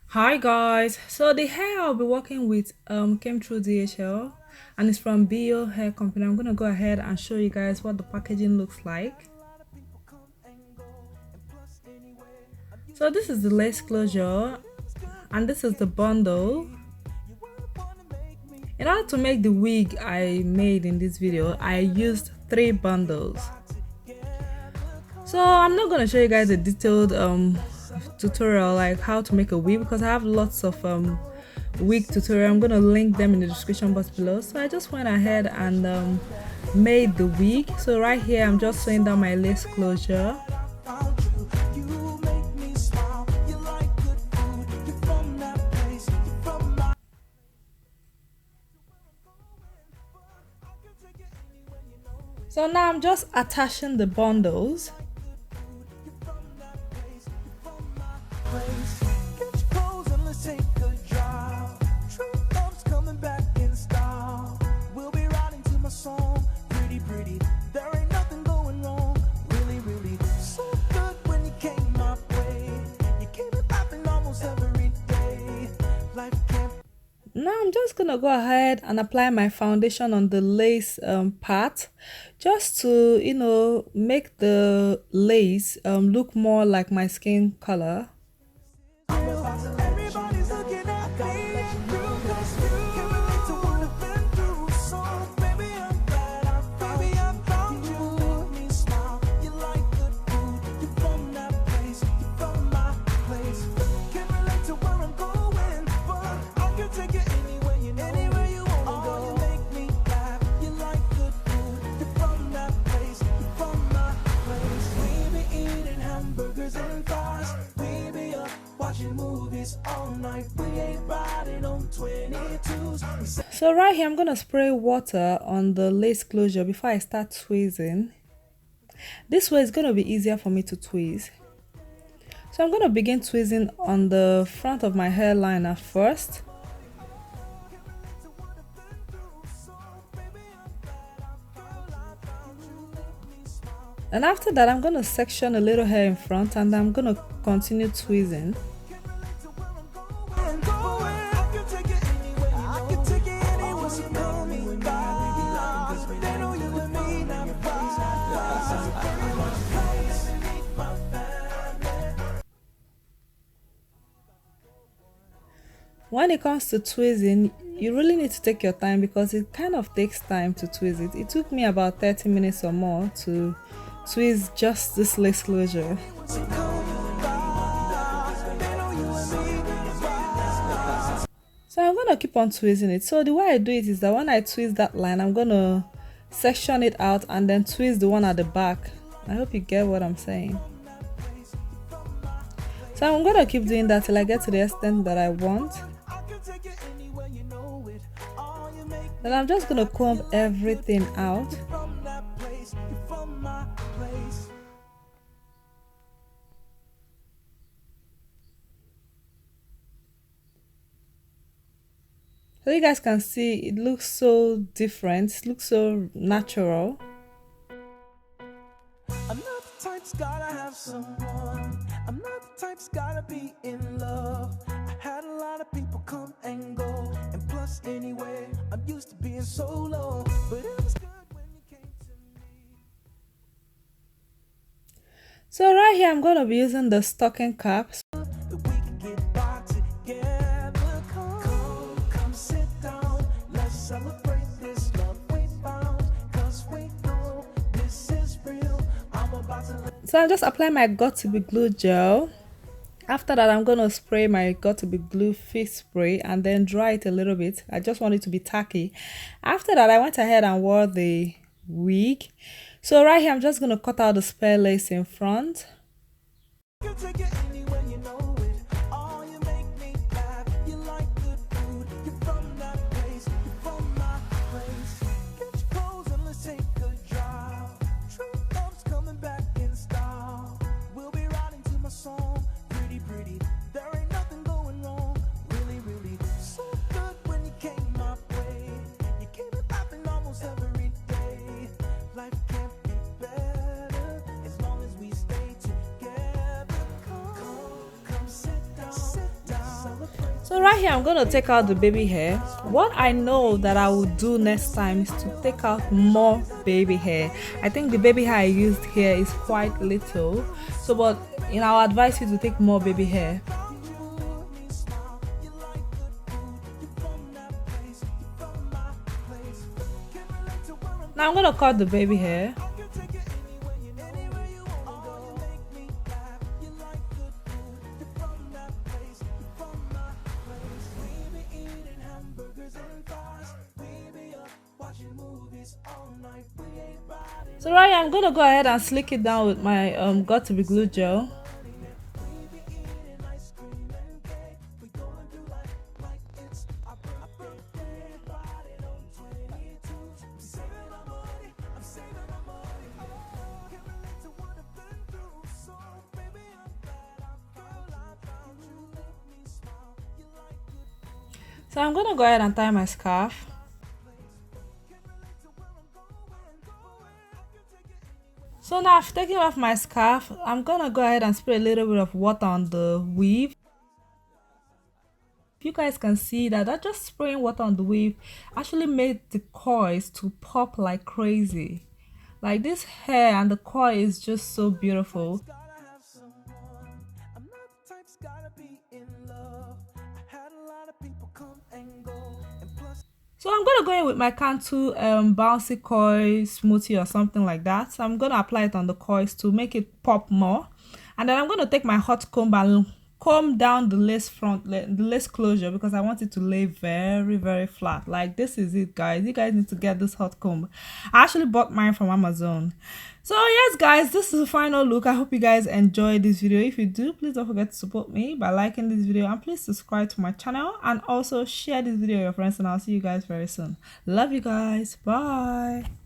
Hi guys, so the hair I'll be working with came through DHL and it's from Beyo hair company. I'm gonna go ahead and show you guys what the packaging looks like. So this is the lace closure and this is the bundle. In order to make the wig I made in this video, I used 3 bundles. So I'm not gonna show you guys a detailed tutorial like how to make a wig because I have lots of wig tutorial. I'm gonna link them in the description box below. So I just went ahead and made the wig. So right here I'm just sewing down my lace closure. So now I'm just attaching the bundles. Now I'm just gonna go ahead and apply my foundation on the lace part, just to, you know, make the lace look more like my skin color. So right here I'm gonna spray water on the lace closure before I start tweezing. This way it's gonna be easier for me to tweeze. So I'm gonna begin tweezing on the front of my hairline at first. And after that I'm gonna section a little hair in front and I'm gonna continue tweezing. When it comes to tweezing, you really need to take your time because it kind of takes time to tweeze it. It took me about 30 minutes or more to tweeze just this lace closure. So I'm gonna keep on tweezing it. So the way I do it is that when I tweeze that line, I'm gonna section it out and then tweeze the one at the back. I hope you get what I'm saying. So I'm gonna keep doing that till I get to the extent that I want. Then I'm just gonna comb everything out. So you guys can see it looks so different, it looks so natural. I'm not the type's gotta have someone. I'm not the type's gotta be in love. I had a lot of people come and go, and plus anyway, I'm used to being solo. But it was good when you came to me. So right here I'm gonna be using the stocking caps. So I'm just applying my got to be glue gel. After that I'm gonna spray my got to be glue fix spray and then dry it a little bit. I just want it to be tacky. After that I went ahead and wore the wig. So right here I'm just gonna cut out the spare lace in front. So right here, I'm gonna take out the baby hair. What I know that I will do next time is to take out more baby hair. I think the baby hair I used here is quite little. So, but I'll advise you to take more baby hair. Now I'm gonna cut the baby hair. So right here, I'm gonna go ahead and slick it down with my got to be glue gel. So I'm gonna go ahead and tie my scarf. So now I've taken off my scarf. I'm gonna go ahead and spray a little bit of water on the weave. You guys can see that just spraying water on the weave actually made the coils to pop like crazy. Like this hair and the coil is just so beautiful. So I'm gonna go in with my KINKI bouncy coil smoothie or something like that. So I'm gonna apply it on the coils to make it pop more, and then I'm gonna take my hot comb and comb down the lace the lace closure, because I want it to lay very flat. Like this is it, guys. You guys need to get this hot comb. I actually bought mine from Amazon. So yes guys, this is the final look. I hope you guys enjoyed this video. If you do, please don't forget to support me by liking this video, and please subscribe to my channel and also share this video with your friends, and I'll see you guys very soon. Love you guys. Bye.